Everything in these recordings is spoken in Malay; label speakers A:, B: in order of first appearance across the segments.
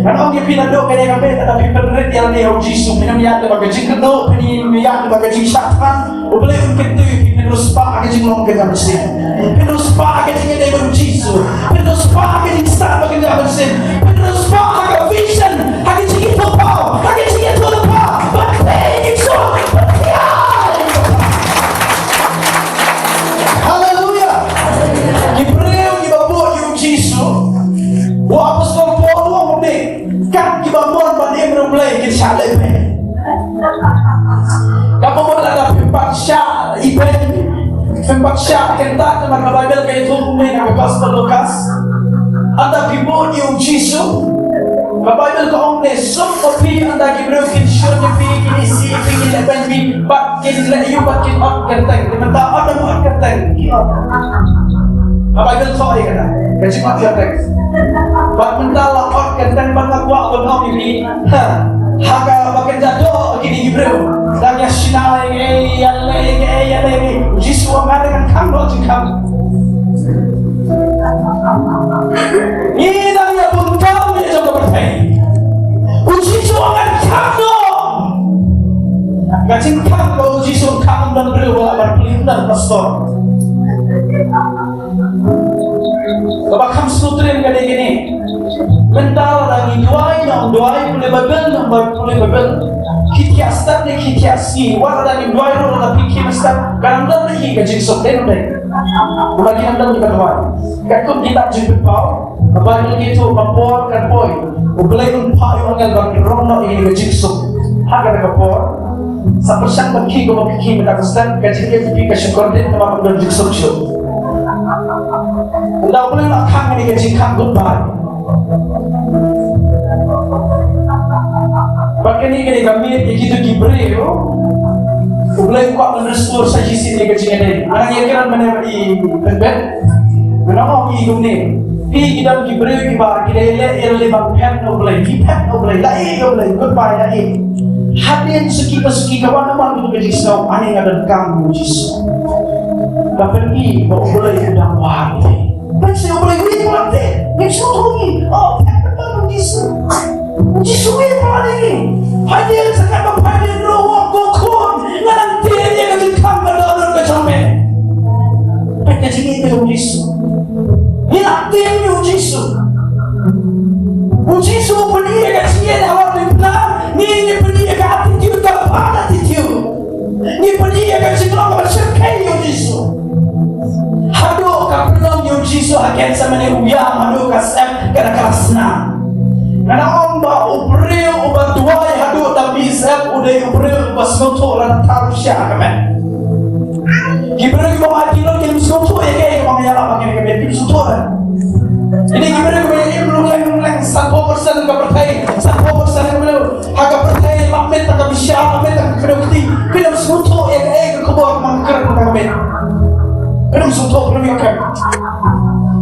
A: Ano ang ipinado kaya kami at iparit yan ni Jesus pinamiyat na bagajing kano pinamiyat na bagajing saktan o balay ang kito pinuspa agajing long kagabasin pinuspa agajing na ibang Jesus pinuspa agajing sa bagagabasin pinuspa agavision agajing ito pa agajing ito na pa batay ito hallelujah Ibreo ibabo yung Jesus wa apostol Paulo mudi kan gibamon ba dia mulai ke shalai pe kapo mo la pimpaksha iben pimpaksha kenta na Bible kay tuloy na gospel Lucas anda bibon yung Jesus Bible ko onne so kopi anda gibreo kin show ni pi kini si pi kini ben bi bak kin la yu bak kin up kentang menta ada mo kentang Bible ko ay kana kasi mat ya teks bak mentala ot kentang bak wa ko ni haga bakin jado kini gibreo dan ya sinai yale jisu amare kan kamro jikam ini dan ya buntam ni jogo bertai jisu akan kamro gacing kamro jisu kam dan breo abar pelindan pastor Kabakam sutrin kali gini mental lagi doai boleh babel kitias tak ni kitiasi wala lagi doai ro la pikir mesta kandan lagi gajing sutrin deh lagi kandan juga doai kakut kita jumpa pau abang gitu papor kan poi ublay un payo ngal bang rono ini gajing sut haga kapor sa persan bagi ko mapikir metakustan gajing ke syukur din na mapagdajing sut Anda boleh nak kang ni gaji kang goodbye. Pakai ni kami begitu gibreo. Boleh kuat merestor saja sini gaji ni. Anak yang kira mana di bed. Kenapa hidup ni? Pi dalam gibreo kibar kita le bang pen no boleh, pen no boleh, lai no boleh goodbye lai. Hadian seki kawan nama tu gaji snow ani ada kang mujis. Pergi bawa boleh udang wahai. Macam boleh beri mati. Macam tu oh, betul Jisu ini mana ni? Hadir sekarang hadir roh kokon. Nanti dia akan kamera dalam kecamatan. Pakai sini itu Jisu. Ini nanti ni Jisu. Jisu pergi ke sini awak bilang ni pergi ke attitude apa attitude. Ni pergi ke sini awak bersekai Jisu. Hado kapulong yung Jisu agen sa mani uyam hado kasem kada kasna. Kana omba ubreo ubatuay hado tapi sep uday ubreo basmoto lan tarusya kamen. Gibreo mo atilo kin soto ege mamaya pakai kamen kin soto. Ini gibreo ko yung lang 1% ka pertai 1% kamen haga pertai mamet ka bisya mamet ka kedoti pinam soto ege ko buat mangker kamen. Belum suntuk belum yakin.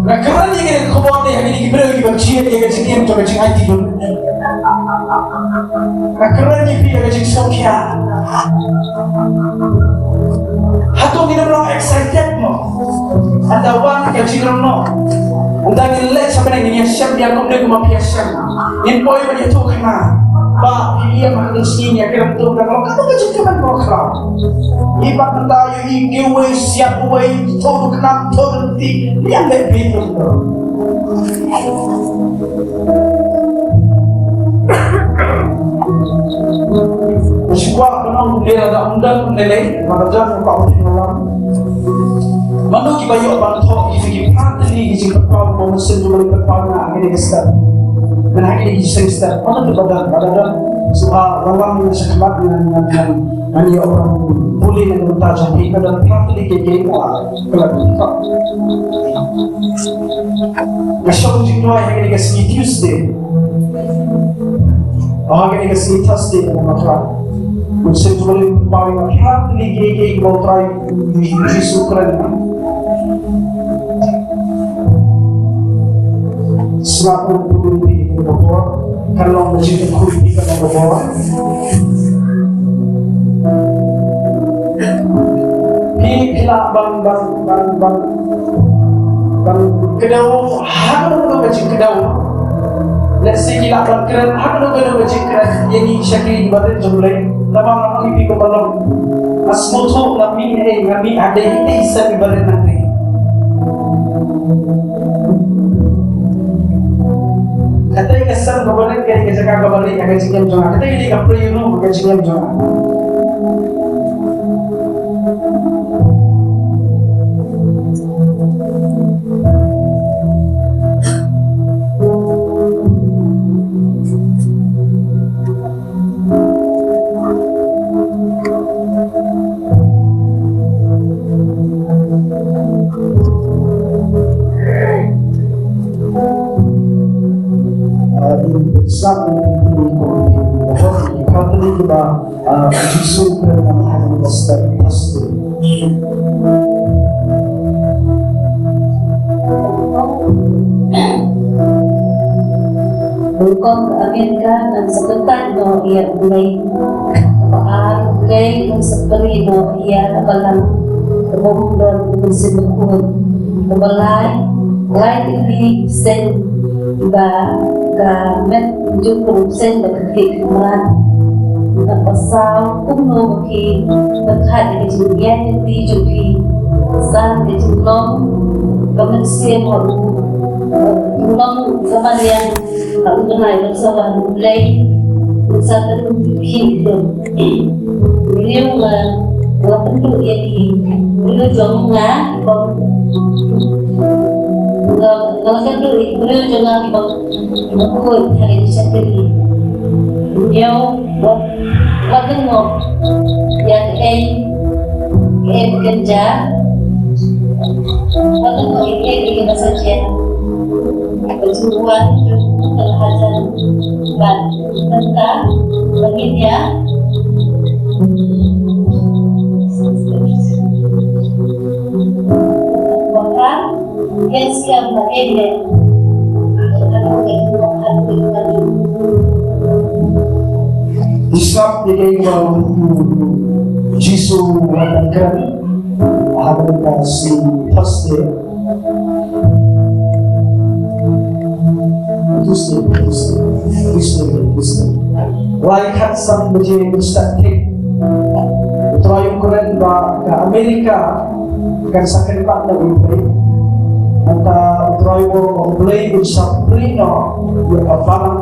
A: Nah kerana dia kena kebun dia ini gibreo gibang cia dia gaji dia untuk gaji haji dulu. Nah kerana dia gaji sokya. Hatong ini belum excited mo. Anda wan gaji rono. Anda nilai sampai ni siap dia kau dia cuma biasa. Ini boy dia tu kena. Ba dia makan sini ya kira betul kalau kamu gaji kapan kau kerap. Iba kentayo igiwe siap way todo kenap todo ti yang lebih itu. Sebuah penong dia ada undang nilai maka jangan kau tinggal. Manu kibayo abang thok ifiki patli kijing kau mau mesin dulu kau nak ini kesat. Dan ini kijing kesat. Mana tu badan sebab orang yang sekemat dengan hanya orang boleh menentang jadi kadang patli kijing kalau kita. Masuk jiwa yang ini kasi Tuesday. Orang ini kasi Thursday macam. Mesin dulu paling patli kijing mau try Yesus keren. Selaku di bawah, kalau masih terkulit di bawah, bila bang kedau, haru tu macam kedau, let's say kita berkeran apa nak berkeran yang syakir ibadat jumlah lama ipi ko balong asmoto kami ada ini isa ibadat nanti katanya kesan kebalik kaya kejaga kebalik agak cingam jangan katanya ini kapri yuno agak cingam jangan Satu kali kita justru bermain pasti.
B: Bukan Amerika dan sebentar no ia mulai mulai seperti no ia apalah kemudian musim berikut mulai ini sen met jumpa sen berkait kemudian pasal umno bagi berkait dengan dunia di jupi saat itu kemudian Tulong zaman yang kenal bersama mulai bersama hidup. Beliau penduduk yang beliau jangan kalau beliau jangan ikut hari ini sendiri. Beliau buat yang kerja, buat yang saja. Berjuang terhadap dan tentang baginya bahkan yang siap baginya
A: Islam dia Jisu mengatakan ada si pasti Laikat sang menjadi mustakik Terayung keren ke Amerika Kan sakit pak na bimpe Anta terayung mulai usap prino Yang afalang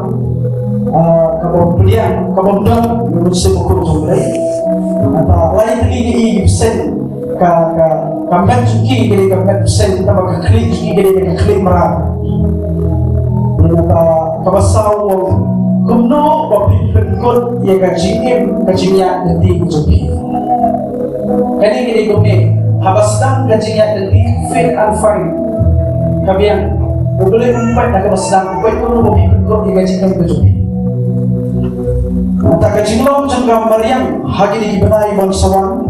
A: Kabomplian Kabomdang Musim ukur jumlai Anta lain ini sen Kampen cuki Jadi kampen sen Tama keklik cuki Jadi keklik merah kabasaw kumno wapipin kot ya kajingim kajingya nanti kujupi kani gini habasdang kajingya nanti fit and fine kabiyan boleh umpat na kabasdang umpat kuno wapipin kot ya kajingim kujupi anta kajinglong jangka Maryam hagi di benai bangsawan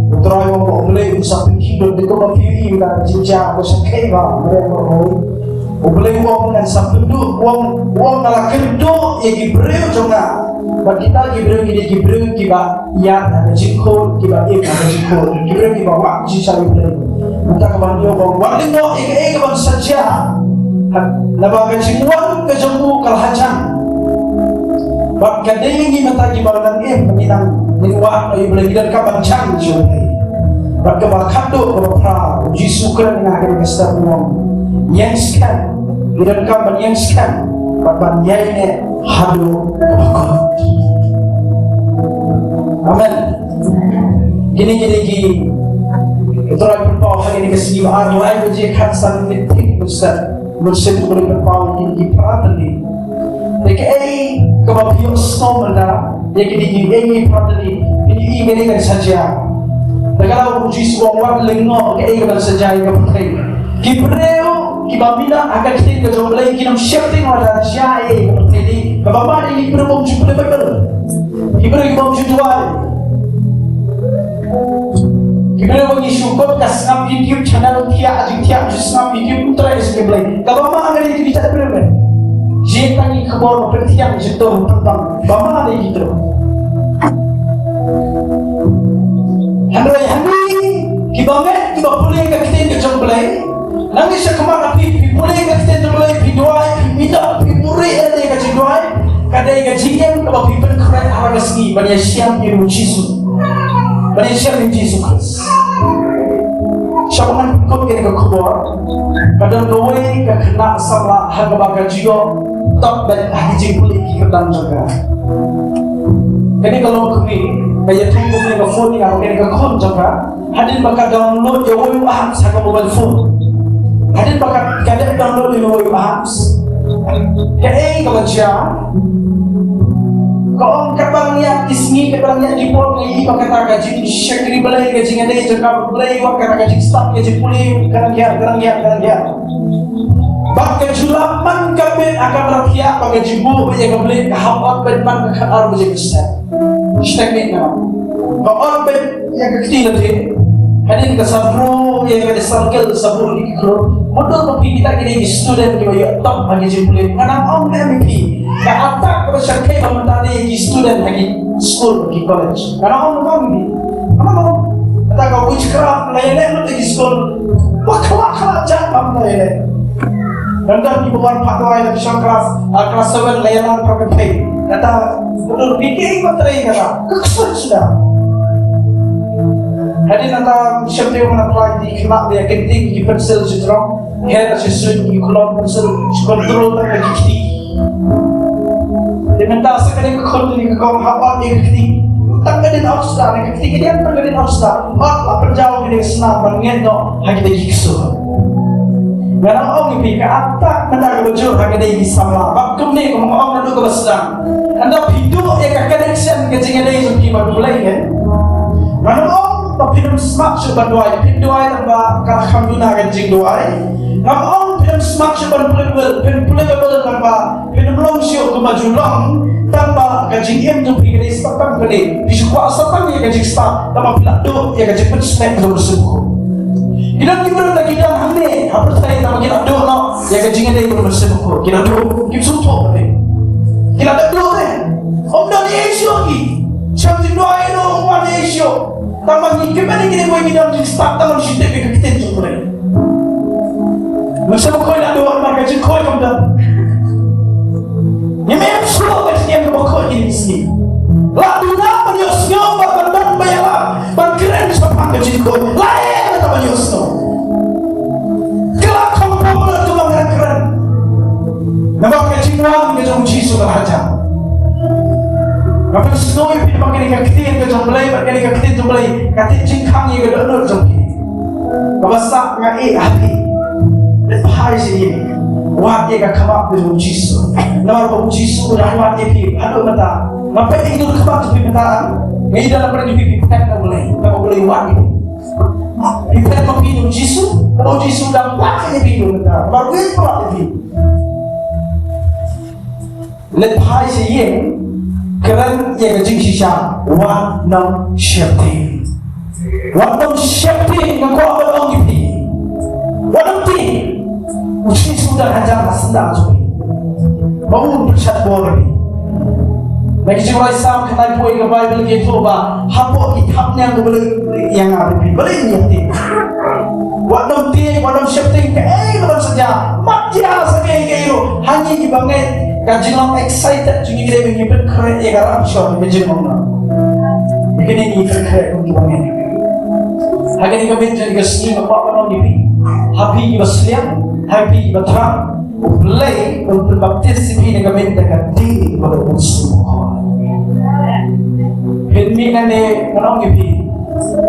A: utrayo boleh usapin kidol di komapiwi na jinja ko sa kaiba Maryam Mahoy boleh uang dengan sabdu uang kalau kendo ya gibreu jonga bagi kita gibreu kiba ya ada jikko kiba ada jikko gibreu kiba wak jisa gibreu maka kapan dia uang wak lino kapan saja nabaga jimuan kejambu kalhajan bak kadengi mata gibalan meminang niwak no ibreu dan kapan jang jongai bak kabakado kabapra jisu kena dengan kestar uang yang sekan dan kapan yang sekan kapan yainya hadu bakot amen gini itu lagi berpau hari ini kesini bahan mulai berjihad san mitik musim boleh berpau ini perateli mereka kebapian snow menda dia gini perateli ini kan saja kalau uji suang wak lengo kan saja yang berpau Gibreu kibamina akan kita ke jumlah kita shifting wala siya jadi kababa ni Gibreu bom jumlah betul Gibreu bom jumlah Gibreu bom isyukot kasam YouTube channel kia ajik jusam YouTube putra es Gibreu kababa akan itu kita Gibreu jika ni kebor pertiang jetor tentang bama ni gitu Handai kibamet kibapulih ke kita ke jumlah Nangis siya kumakapi, pipulay ka kita tulay, piduay, pimita, pipuri, ada ka kalau people keren orang resmi banyak siap yang Yesus, banyak siap yang Yesus Kristus. Siapa man ikut ke kubur, kadang doa ke kena salah harga bakal juga tak dan haji boleh kita jaga. Jadi kalau kami kayak tunggu mereka phone ni, kalau mereka call jaga, hadin bakal download yang WhatsApp apps harga mobile phone. Hadin bakal kadang download yang WhatsApp apps. Kayak kalau dia, kalau kabang niat ismi, kabang niat dipol ni, bakal tak gaji syakri belai gaji ngade jaga belai, bakal gaji staff gaji pulih, kadang dia. Bakal julaman kabin akan berakhir bakal jibu yang kabin kahawat berman kahar berjaya besar. Steknik nama. Kahawat ber yang kecil nanti. Hadin kesabru yang ada circle sabur di kilo. Modal bagi kita kini student kita ya top bagi jibu. Karena orang MVP. Keatak pada syarkai mementari student lagi school di college. Karena orang ini. Kamu kata kau witchcraft lain-lain lagi school. Wah jangan lain-lain. Rendah di bawah fatwa yang bisa kelas 7 layanan pakai. Kata betul bikin materi kata keksuan sudah. Hadin kata siapa yang apply di kemak dia ketik di pensel sejarah. Hera sesuatu di kolom pensel kontrol tak ketik. Dia minta sekali kontrol di kolom hafal dia ketik. Tanggalin ausda, ketik dia tanggalin ausda. Mak perjauh dia senang banget no hagi dia keksuan. Karena orang ini keatak mendapat bujur harga dia sama. Baktum ni kalau orang nak duduk bersedang. Anda hidup yang connection kecingan dia yang kita mulai kan. Karena orang tak hidup smart cuba doa. Hidup doa tanpa alhamdulillah kencing doa. Karena orang hidup smart cuba pulih tanpa hidup long siok kemajuan tanpa kencing tu pergi ke start kali. Disuka start yang kencing start tanpa pilih doa yang kencing pun snack tu bersebuah. Kita gimana lagi dah hamil? Apa saya tak kita doa nak? Ya kencingnya dia belum bersebut. Kita doa, kita suruh ni. Kita tak doa ni. Om dah ni isu lagi. Siapa tu doa itu orang ni isu. Tambah ni kemana kita boleh minum di start taman situ kita tu boleh. Bersama kau nak doa maka jadi kau kamu dah. Ni memang suruh kencingnya kau kau ini sini. Lalu nak menyusnya bahkan dan bayar, bahkan siapa kencing kau lain. Kelak kamu boleh tu mengatakan, nampak kecintaan kita uji sudah aja. Apa semua yang kita pakai dengan ketin kita jumpai, pakai dengan ketin jumpai, ketin cingkang yang kita nak jumpai. Kebasak ngai hati, lepas ini, wah dia kamak dengan uji su. Nampak uji su dah wah dia pi, aduh mata. Nampak itu kamak tu pi mata. Ngai dalam pergi pi tak boleh wah ini. Kita mau hidup Yesus, kalau Yesus dah pakai hidup kita, baru itu pakai. Lepas ini, kerana yang kejingsah, wanam syakti, yang kau orang ini, wanam ti, Yesus dah hajar senang juga, baru bersatu boleh. Lagi jiwa Islam kena buat ke Bible gitu bah, hapok kitabnya aku boleh yang ada boleh ni. Wadam ti, wadam syafting wadam saja. Matya saja itu. Hanya dibangun kajian excited jadi kita begini berkeren ya kalau absurd begini mana. Begini ni berkeren dibangun. Hanya kami jadi kesini apa orang ni. Happy basliam, happy batram. Mulai untuk baptisme dengan mendapat diri pada semua. Hendak ni orang ini,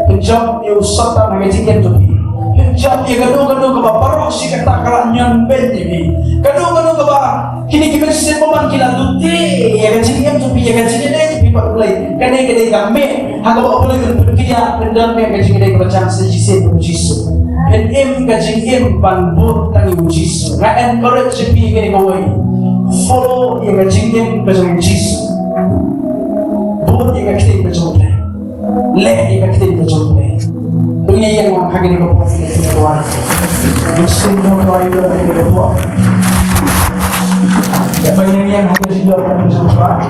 A: hijab yang serta mengajikan tu. Hijab yang kadang-kadang kebapak si kata kerana ben ini. Kadang-kadang kebak kini kita semua kita luti. Yang kajian tu, yang kajian ni tu mulai. Kadang-kadang kami hanya boleh berkira pendam yang kajian ni macam sejisi berjisu. And kajian banbur tangi berjisu. Ngan encourage sepi kini kau follow yang kajian berjisu. Buat yang kajian berjisu. Leh yang kajian berjisu. Dunia yang menghadir di bawah itu Tuhan. Muslim Tuhan itu ada di bawah. Siapa yang hadir di bawah itu Tuhan.